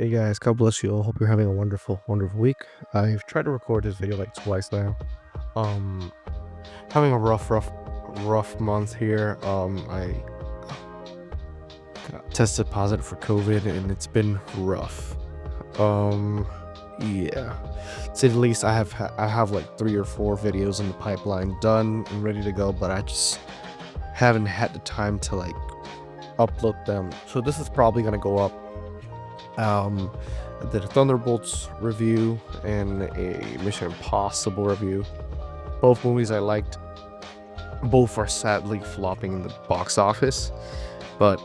Hey guys, God bless you all. Hope you're having a wonderful, wonderful week. I've tried to record this video like twice now. Um, Having a rough month here. I got tested positive for COVID and it's been rough. Um, yeah. To say the least, I have like 3 or 4 videos in the pipeline done and ready to go, but I just haven't had the time to like upload them. So this is probably gonna go up. I did a Thunderbolts review and a Mission Impossible review. Both movies I liked. Both are sadly flopping in the box office, but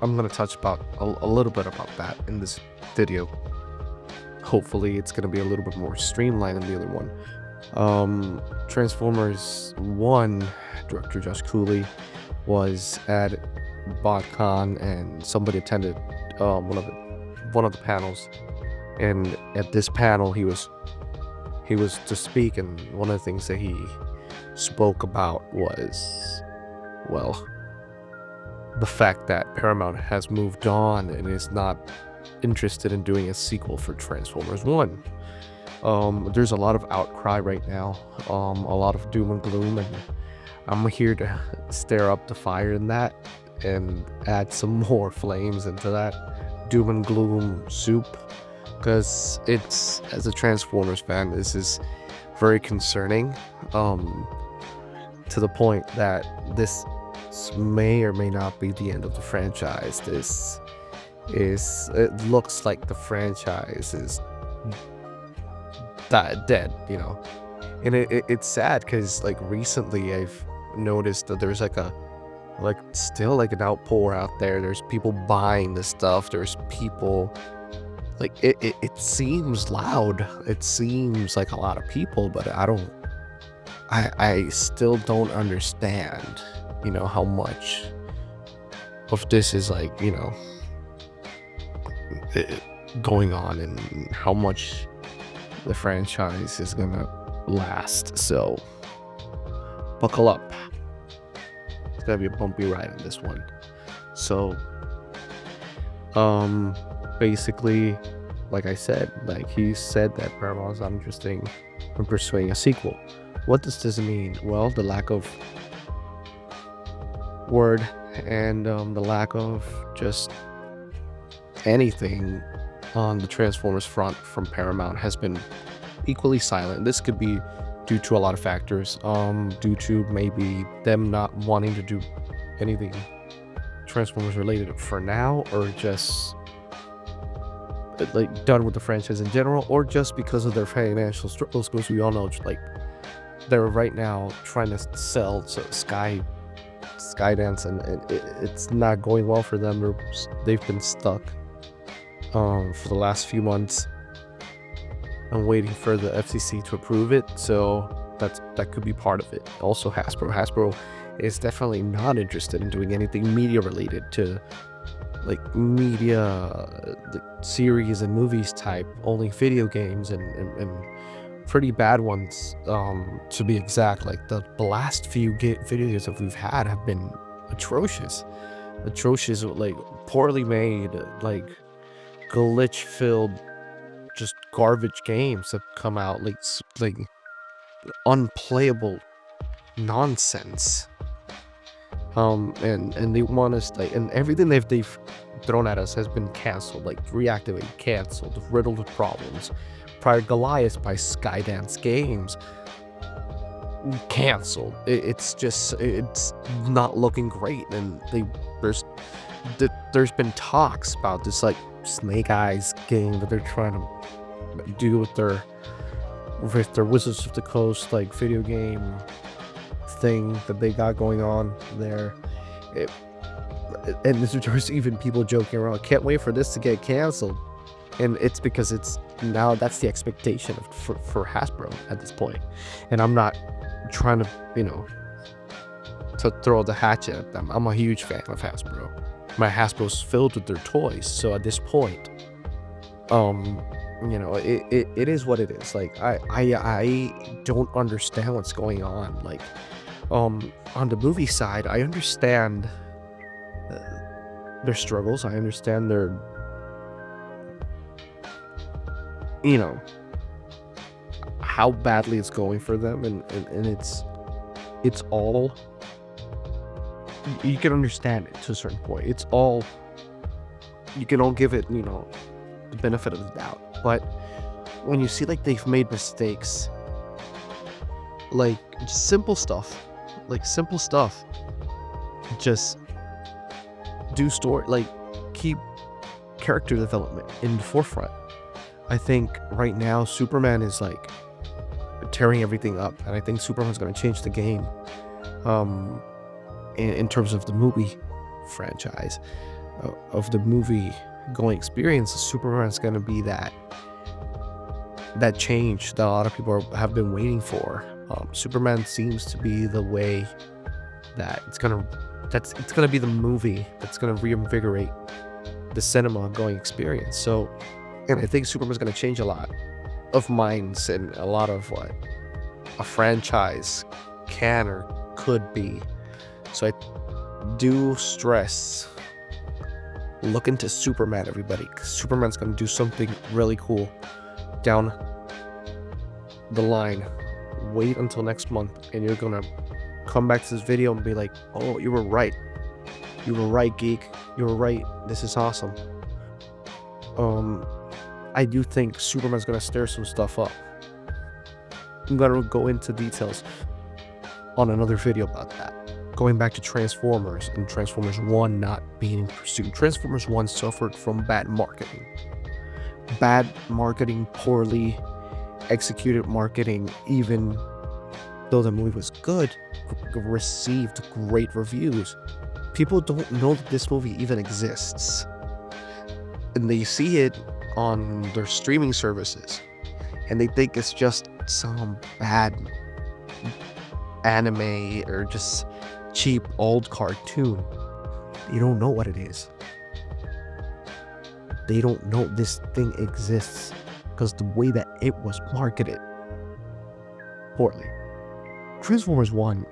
I'm gonna touch about a little bit about that in this video. Hopefully, it's gonna be a little bit more streamlined than the other one. Transformers 1 director Josh Cooley was at botcon and somebody attended one of the panels, and at this panel he was to speak, and one of the things that he spoke about was, well, the fact that Paramount has moved on and is not interested in doing a sequel for Transformers 1. There's a lot of outcry right now, a lot of doom and gloom, and I'm here to stir up the fire in that and add some more flames into that doom and gloom soup, because it's, as a Transformers fan, this is very concerning, to the point that this may or may not be the end of the franchise. It looks like the franchise is dead, and it's sad because like recently I've noticed that there's still like an outpour out there. There's people buying this stuff. There's people like it seems loud. It seems like a lot of people, but I still don't understand, how much of this is like, going on and how much the franchise is gonna last. So buckle up. It's gonna be a bumpy ride on this one. So basically, like I said, like he said that Paramount's not interested in pursuing a sequel. What does this mean? Well, the lack of word and the lack of just anything on the Transformers front from Paramount has been equally silent. This could be due to a lot of factors, due to maybe them not wanting to do anything Transformers related for now, or just like done with the franchise in general, or just because of their financial struggles, because we all know like they're right now trying to sell to Skydance, and it's not going well for them. They've been stuck for the last few months and waiting for the FCC to approve it, so that could be part of it. Also, Hasbro is definitely not interested in doing anything media related to like media, like series and movies type, only video games and pretty bad ones, to be exact. Like the last few videos that we've had have been atrocious, like poorly made, like glitch filled, just garbage games have come out, like unplayable nonsense. And they want us, like, and everything they've thrown at us has been canceled, like reactivated, canceled, riddled with problems. Prior Goliath by Skydance Games, canceled. It's not looking great, and there's been talks about this like Snake Eyes game that they're trying to do with their Wizards of the Coast like video game thing that they got going on there. And there's even people joking around, can't wait for this to get canceled, and it's because it's now that's the expectation for Hasbro at this point. And I'm not trying to to throw the hatchet at them. I'm a huge fan of Hasbro. My Hasbro's filled with their toys, so at this point, it is what it is. Like I don't understand what's going on. Like on the movie side, I understand their struggles. I understand you know, how badly it's going for them, and it's all, you can understand it to a certain point. It's all, you can all give it, the benefit of the doubt. But when you see like they've made mistakes, like just simple stuff, just do story, like keep character development in the forefront. I think right now Superman is like tearing everything up, and I think Superman's going to change the game. In terms of the movie franchise, of the movie going experience, Superman's going to be that change that a lot of people have been waiting for. Superman seems to be the way that it's gonna be the movie that's gonna reinvigorate the cinema going experience. So, and I think Superman's gonna change a lot of minds and a lot of what a franchise can or could be. So I do stress, look into Superman, everybody, 'cause Superman's gonna do something really cool down the line. Wait until next month, and you're gonna come back to this video and be like, oh, you were right, geek, you were right, this is awesome. I do think Superman's gonna stir some stuff up. I'm gonna go into details on another video about that. Going back to Transformers and Transformers 1 not being pursued. Transformers 1 suffered from bad marketing, poorly executed marketing. Even though the movie was good, received great reviews, people don't know that this movie even exists, and they see it on their streaming services and they think it's just some bad anime or just cheap old cartoon. They don't know what it is. They don't know this thing exists because the way that it was marketed poorly. Transformers 1,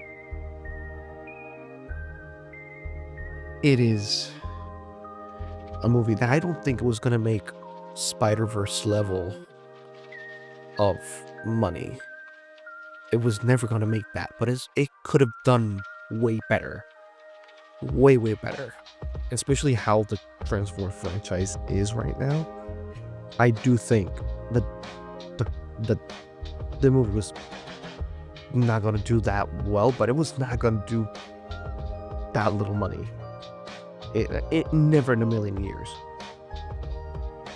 it is a movie that I don't think was gonna make Spider-Verse level of money. It was never gonna make that, but it could have done way better. Way better. Especially how the Transformers franchise is right now. I do think that the movie was not gonna do that well, but it was not gonna do that little money. It never in a million years.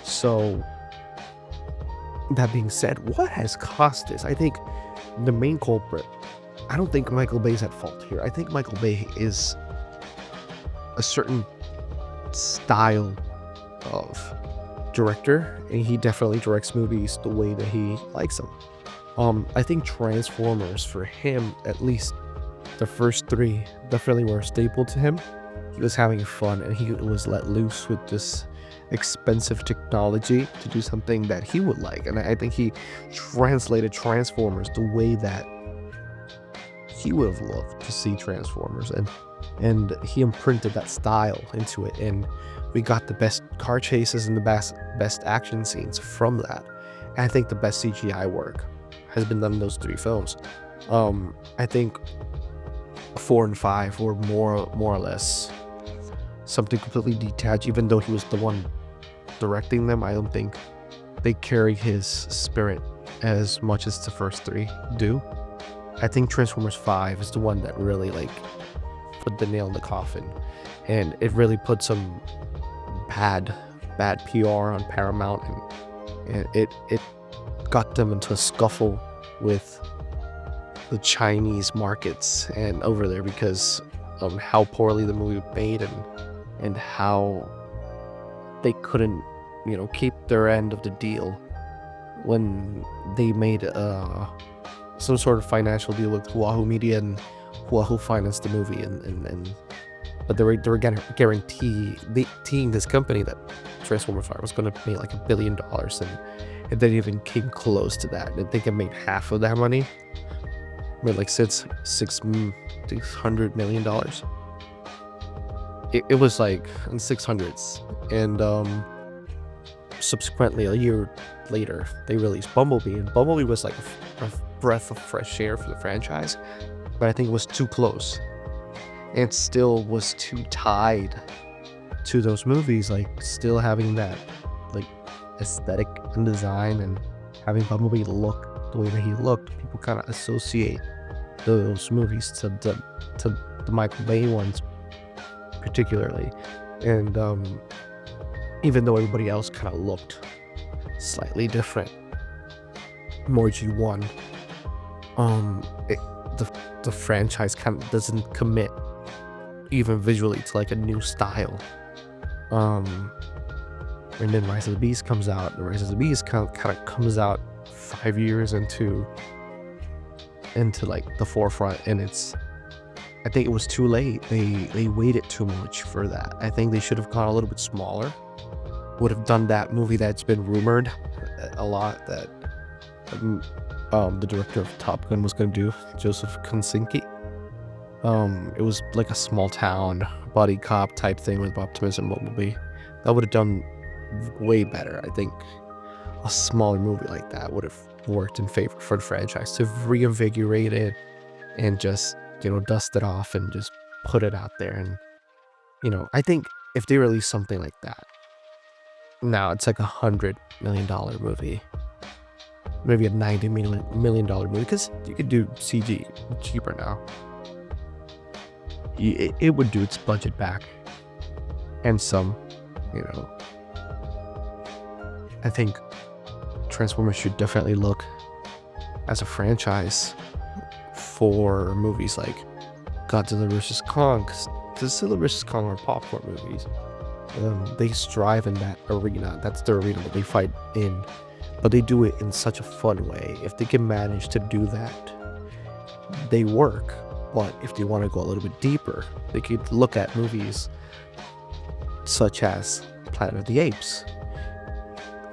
So, that being said, what has caused this? I think the main culprit, I don't think Michael Bay's at fault here. I think Michael Bay is a certain style of director, and he definitely directs movies the way that he likes them. I think Transformers, for him, at least the first three, definitely were a staple to him. He was having fun, and he was let loose with this expensive technology to do something that he would like. And I think he translated Transformers the way that he would have loved to see Transformers, and he imprinted that style into it, and we got the best car chases and the best action scenes from that. And I think the best CGI work has been done in those three films. I think 4 and 5 were more or less something completely detached. Even though he was the one directing them, I don't think they carry his spirit as much as the first three do. I think Transformers 5 is the one that really put the nail in the coffin, and it really put some bad PR on Paramount, and it got them into a scuffle with the Chinese markets and over there because of how poorly the movie made, and how they couldn't, keep their end of the deal when they made some sort of financial deal with Wahoo Media, and Wahoo financed the movie, but they were guaranteeing this company that Transformers 5 was going to make like $1 billion, and it didn't even came close to that. I think it made half of that money. It made like $600 million. It was like in 600s, and subsequently, a year later, they released Bumblebee, and Bumblebee was like a breath of fresh air for the franchise, but I think it was too close. It still was too tied to those movies, like still having that like aesthetic and design, and having Bumblebee look the way that he looked. People kind of associate those movies to the Michael Bay ones particularly, and even though everybody else kind of looked slightly different, more G1, the franchise kind of doesn't commit even visually to like a new style. And then Rise of the Beast comes out. The Rise of the Beast kind of comes out 5 years into like the forefront, and I think it was too late. They waited too much for that. I think they should have gone a little bit smaller. Would have done that movie that's been rumored a lot that the director of Top Gun was going to do, Joseph Kosinski. It was like a small town buddy cop type thing with Optimus and Bumblebee. That would have done way better. I think a smaller movie like that would have worked in favor for the franchise to reinvigorate it and just, dust it off and just put it out there. And, I think if they release something like that, now it's like $100 million movie, maybe a $90 million movie, because you could do CG cheaper now. It would do its budget back and some. I think Transformers should definitely look as a franchise for movies like Godzilla vs. Kong, because Godzilla vs. Kong are popcorn movies. They strive in that arena. That's the arena that they fight in, but they do it in such a fun way. If they can manage to do that, they work. But if they want to go a little bit deeper, they could look at movies such as Planet of the Apes.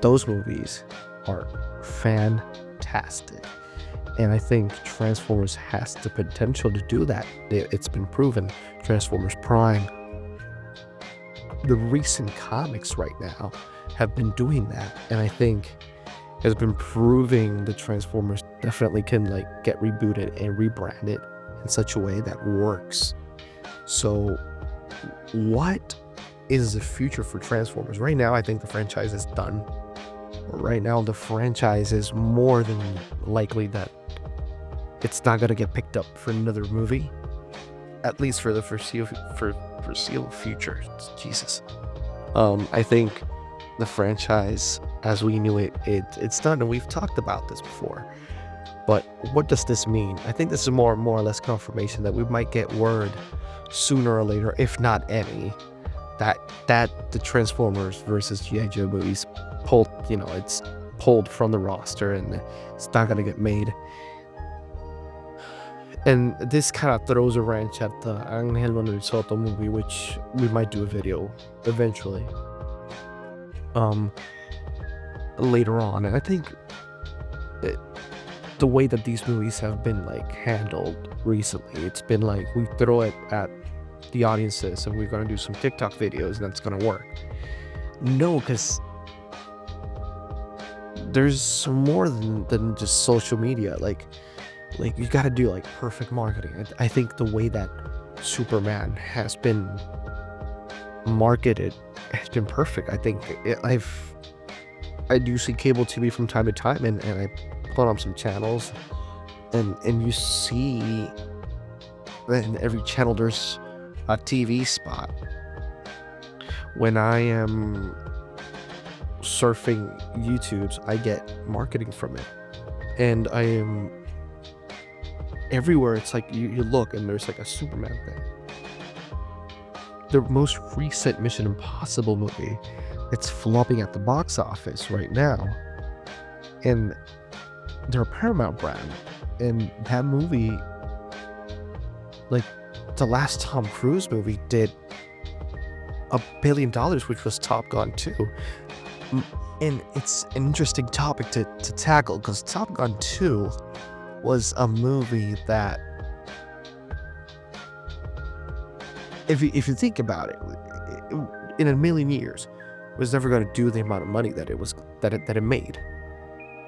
Those movies are fantastic, and I think Transformers has the potential to do that. It's been proven. Transformers Prime, the recent comics right now have been doing that, and I think has been proving that Transformers definitely can get rebooted and rebranded in such a way that works. So what is the future for Transformers? Right now, I think the franchise is done. Right now, the franchise is more than likely that it's not going to get picked up for another movie, at least for the foreseeable future. Jesus. I think the franchise, as we knew it's done, and we've talked about this before. But what does this mean? I think this is more or less confirmation that we might get word sooner or later, if not any, that the Transformers versus G.I. Joe movies pulled, it's pulled from the roster and it's not gonna get made. And this kind of throws a wrench at the Angel Manuel Soto movie, which we might do a video eventually, later on. And I think the way that these movies have been handled recently, it's been we throw it at the audiences and we're gonna do some TikTok videos and that's gonna work. No, because there's more than just social media. You gotta do perfect marketing. I think the way that Superman has been marketed has been perfect. I think I do see cable TV from time to time, and I put on some channels, and you see in every channel there's a TV spot. When I am surfing YouTube's, I get marketing from it, and I am everywhere. It's you look and there's a Superman thing. The most recent Mission Impossible movie, it's flopping at the box office right now, and they're a Paramount brand, and that movie, the last Tom Cruise movie did $1 billion, which was Top Gun 2. And it's an interesting topic to tackle, because Top Gun 2 was a movie that, if you think about it, in a million years, was never going to do the amount of money that it made.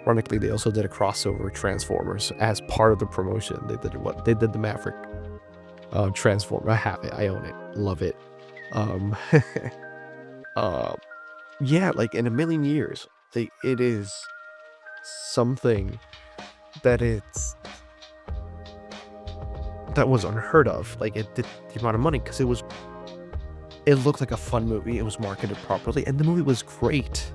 Ironically, they also did a crossover with Transformers as part of the promotion. They did the Maverick Transformer. I have it. I own it. Love it. Um, uh, yeah, like in a million years, it is something that that was unheard of. Like it did the amount of money because it looked like a fun movie. It was marketed properly, and the movie was great.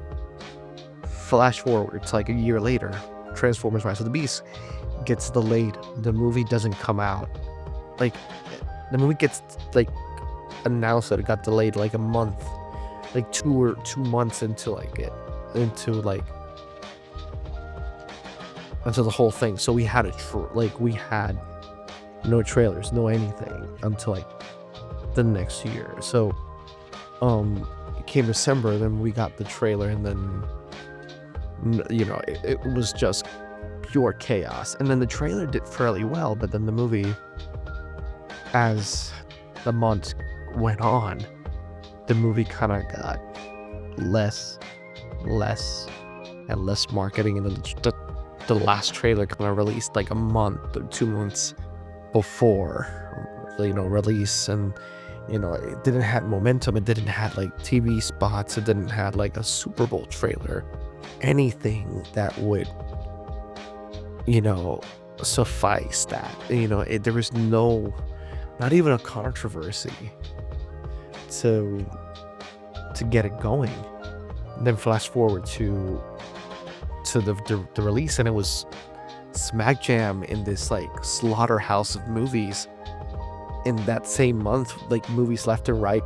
Flash forward to like a year later, Transformers: Rise of the Beast gets delayed. The movie doesn't come out. Like the movie gets like announced that it got delayed like a month, like 2 months into the whole thing. So we had we had no trailers, no anything until like the next year. So it came December, then we got the trailer, and then it was just pure chaos. And then the trailer did fairly well, but then the movie, as the months went on, the movie kind of got less and less marketing, and then the last trailer kind of released like a month or 2 months before release, and it didn't have momentum. It didn't have like TV spots. It didn't have like a Super Bowl trailer, anything that would suffice that. There was not even a controversy to get it going. And then flash forward to the release, and it was smack jam in this like slaughterhouse of movies. In that same month, like movies left and right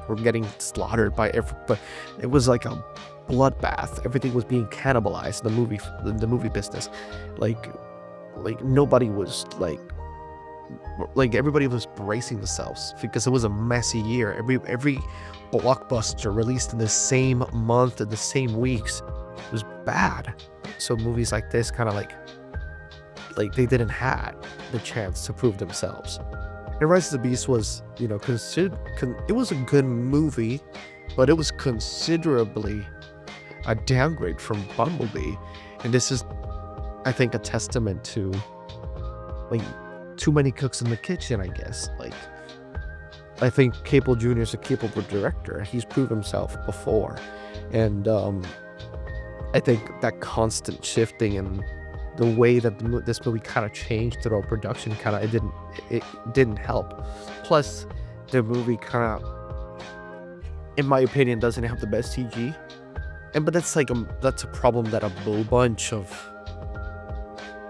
were getting slaughtered by but it was like a bloodbath. Everything was being cannibalized. The movie business, like nobody was like everybody was bracing themselves because it was a messy year. Every blockbuster released in the same month in the same weeks was bad. So movies like this kind of like they didn't have the chance to prove themselves. And Rise of the Beast was, it was a good movie, but it was considerably a downgrade from Bumblebee. And this is, I think, a testament to like too many cooks in the kitchen, I guess. Like, I think Cable Jr. is a capable director. He's proved himself before. And I think that constant shifting and the way that this movie kind of changed throughout production, it didn't help. Plus, the movie kind of, in my opinion, doesn't have the best CG. But that's a problem that a whole bunch of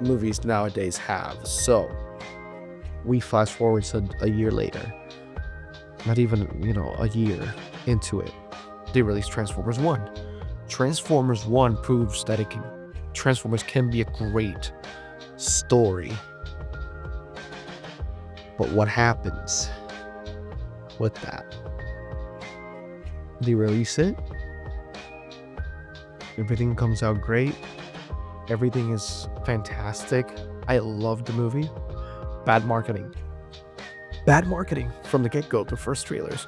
movies nowadays have. So we flash forward to a year later, not even a year into it, they released Transformers 1. Transformers 1 proves that Transformers can be a great story. But what happens with that? They release it. Everything comes out great. Everything is fantastic. I love the movie. Bad marketing. Bad marketing from the get-go. The first trailers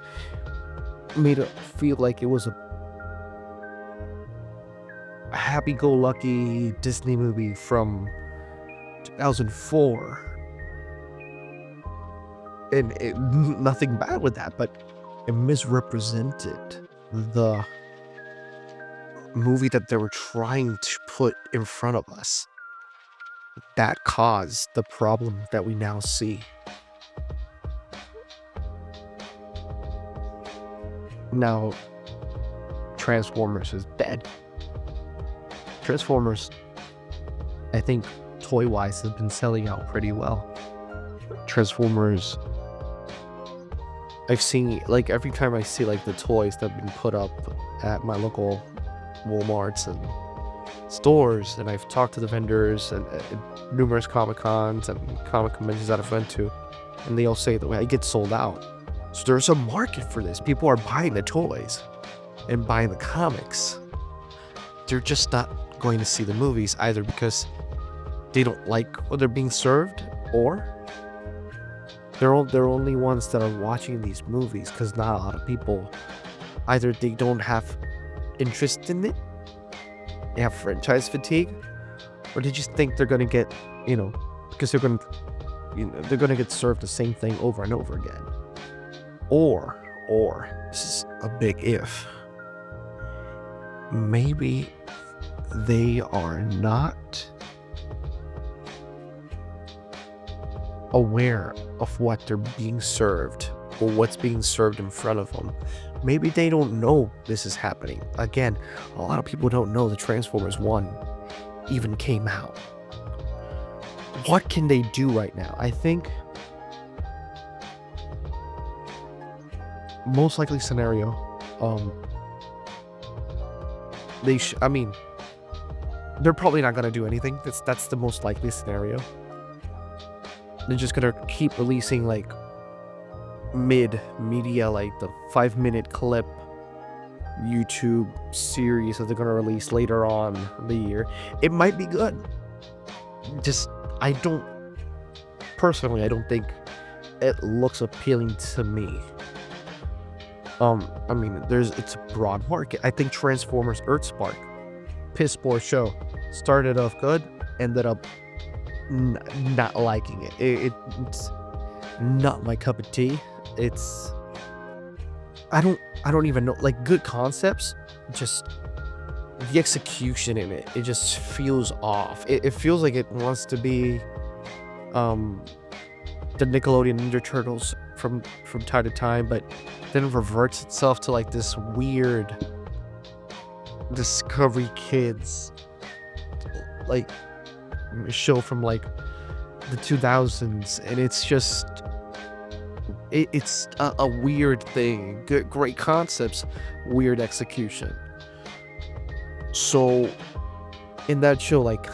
made it feel like it was a happy-go-lucky Disney movie from 2004. And nothing bad with that, but it misrepresented the movie that they were trying to put in front of us. That caused the problem that we now see. Now, Transformers is dead. Transformers, I think, toy-wise, has been selling out pretty well. Transformers, I've seen, every time I see, the toys that have been put up at my local Walmarts and stores, and I've talked to the vendors and numerous Comic-Cons and comic conventions that I've went to, and they all say that it gets sold out. So there's a market for this. People are buying the toys and buying the comics. They're just not going to see the movies either because they don't like what they're being served, or they're only ones that are watching these movies because not a lot of people Either they don't have interest in it, they have franchise fatigue, or they just think they're gonna get, because they're gonna get served the same thing over and over again. Or this is a big if, maybe they are not aware of what they're being served or what's being served in front of them. Maybe they don't know this is happening. Again, a lot of people don't know the Transformers 1 even came out. What can they do right now? I think most likely scenario, they're probably not gonna do anything. That's the most likely scenario. They're just gonna keep releasing like media, like the 5-minute clip YouTube series that they're gonna release later on the year. It might be good. I don't think it looks appealing to me. It's a broad market. I think Transformers Earthspark, piss poor show, started off good, ended up not liking it. It's not my cup of tea. I don't even know, like, good concepts, just the execution in it just feels off. It feels like it wants to be the Nickelodeon Ninja Turtles from time to time, but then reverts itself to like this weird Discovery Kids like show from like the 2000s, and it's just it's a weird thing. Great concepts, weird execution. So in that show, like,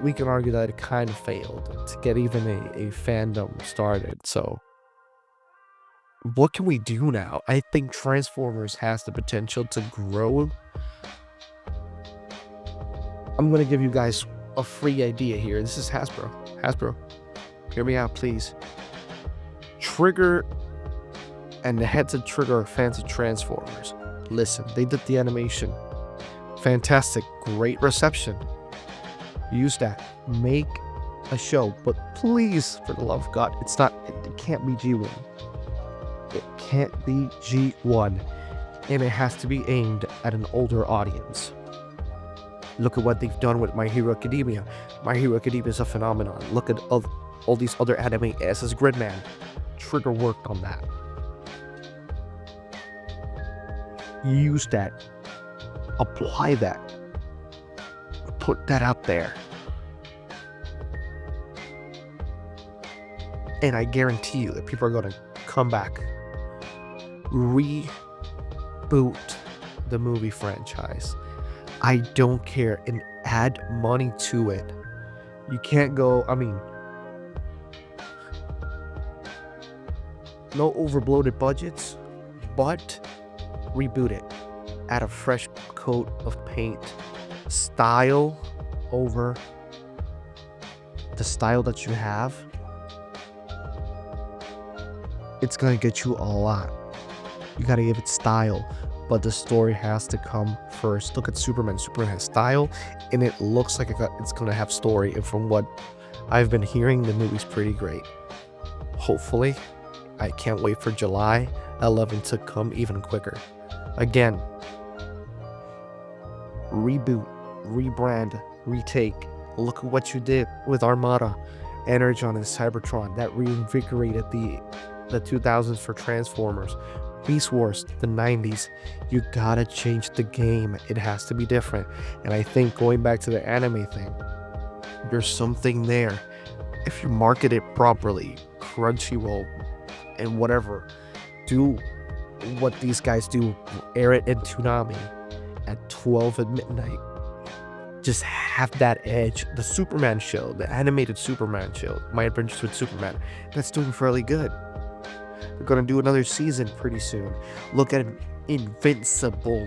we can argue that it kind of failed to get even a fandom started. So what can we do now? I think Transformers has the potential to grow. I'm gonna give you guys a free idea here. This is Hasbro, hear me out, please. Trigger and the heads of Trigger are fans of Transformers. Listen, they did the animation. Fantastic, great reception. Use that. Make a show, but please, for the love of God, it can't be G1. It can't be G1, and it has to be aimed at an older audience. Look at what they've done with My Hero Academia. My Hero Academia is a phenomenon. Look at all these other anime as Gridman. Trigger worked on that. Use that. Apply that. Put that out there. And I guarantee you that people are going to come back. Reboot the movie franchise. I don't care, and add money to it. You can't go, no overbloated budgets, but reboot it. Add a fresh coat of paint. Style over the style that you have. It's gonna get you a lot. You gotta give it style, but the story has to come first. Look at Superman. Superman has style, and it looks like it's gonna have story. And from what I've been hearing, the movie's pretty great. Hopefully, I can't wait for July 11th to come even quicker. Again, reboot, rebrand, retake. Look at what you did with Armada, Energon, and Cybertron. That reinvigorated the 2000s for Transformers. Beast Wars, the 90s. You gotta change the game. It has to be different. And I think going back to the anime thing, there's something there. If you market it properly, Crunchyroll and whatever, do what these guys do, air it in Toonami at 12 at midnight. Just have that edge. The Superman show, the animated Superman show, My Adventures with Superman, that's doing fairly good. They're gonna do another season pretty soon. Look at Invincible.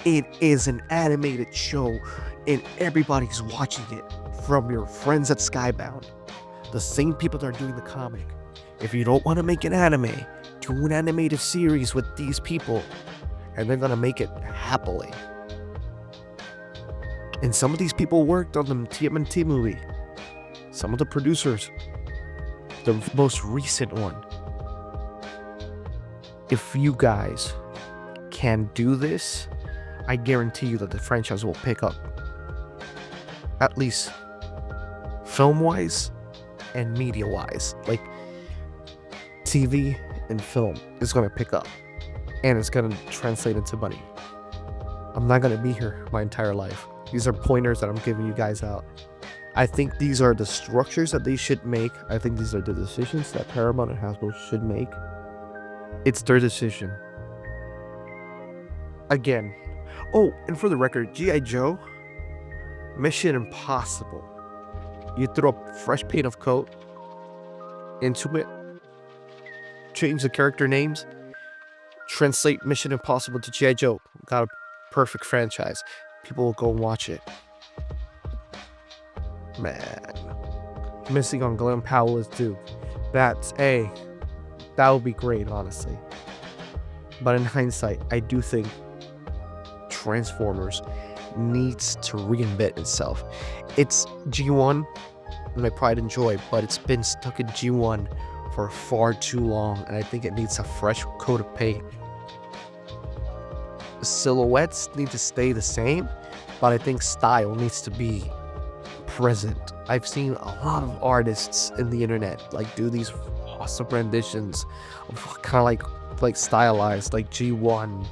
It is an animated show, and everybody's watching it, from your friends at Skybound. The same people that are doing the comic. If you don't want to make an anime, do an animated series with these people. and they're gonna make it happily. And some of these people worked on the TMNT movie. Some of the producers. The most recent one. If you guys can do this, I guarantee you that the franchise will pick up. At least film-wise and media-wise. Like, TV and film is going to pick up. And it's going to translate into money. I'm not going to be here my entire life. These are pointers that I'm giving you guys out. I think these are the structures that they should make. I think these are the decisions that Paramount and Hasbro should make. It's their decision. Again. Oh, and for the record, G.I. Joe, Mission Impossible. You throw a fresh paint of coat into it, change the character names, translate Mission Impossible to G.I. Joe. Got a perfect franchise. People will go and watch it. Man. Missing on Glenn Powell is due. That would be great, honestly. But in hindsight, I do think Transformers needs to reinvent itself. It's G1, and I pride and joy, but it's been stuck in G1 for far too long, and I think it needs a fresh coat of paint. The silhouettes need to stay the same, but I think style needs to be present. I've seen a lot of artists in the internet like do these awesome renditions of kind of like stylized, like G1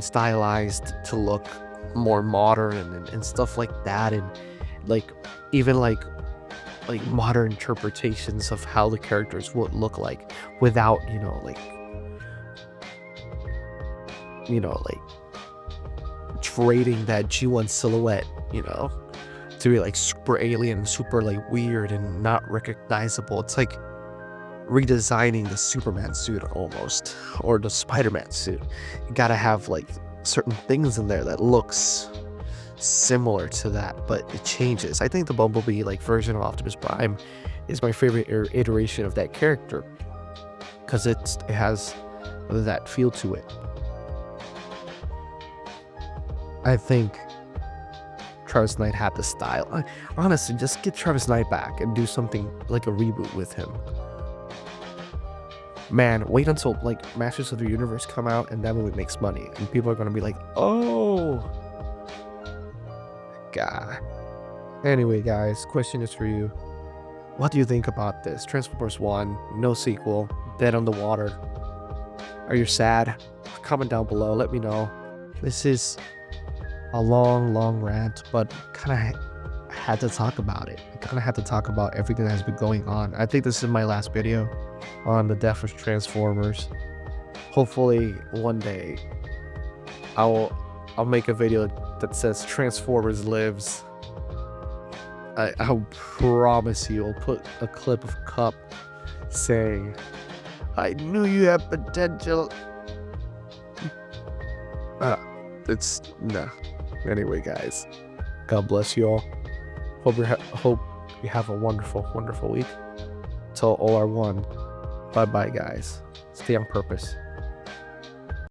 stylized to look more modern and stuff like that, and like even like modern interpretations of how the characters would look like without trading that G1 silhouette, to be like super alien, super like weird and not recognizable. It's like redesigning the Superman suit almost, or the Spider-Man suit. You gotta have like certain things in there that looks similar to that, but it changes. I think the Bumblebee like version of Optimus Prime is my favorite iteration of that character because it has that feel to it. I think Travis Knight had the style. Honestly, just get Travis Knight back and do something like a reboot with him. Man, wait until like Masters of the Universe come out and that movie makes money and people are gonna be like, oh, God. Anyway, guys, question is for you. What do you think about this? Transformers 1, no sequel, dead on the water. Are you sad? Comment down below, let me know. This is a long rant, but kind of had to talk about it. I kind of had to talk about everything that has been going on. I think this is my last video on the death of Transformers. Hopefully one day I'll make a video that says Transformers lives. I'll promise you I'll put a clip of Cup saying, I knew you had potential. It's nah. Anyway, guys, God bless you all. Hope you have a wonderful week. Till all are one. Bye bye, guys. Stay on purpose.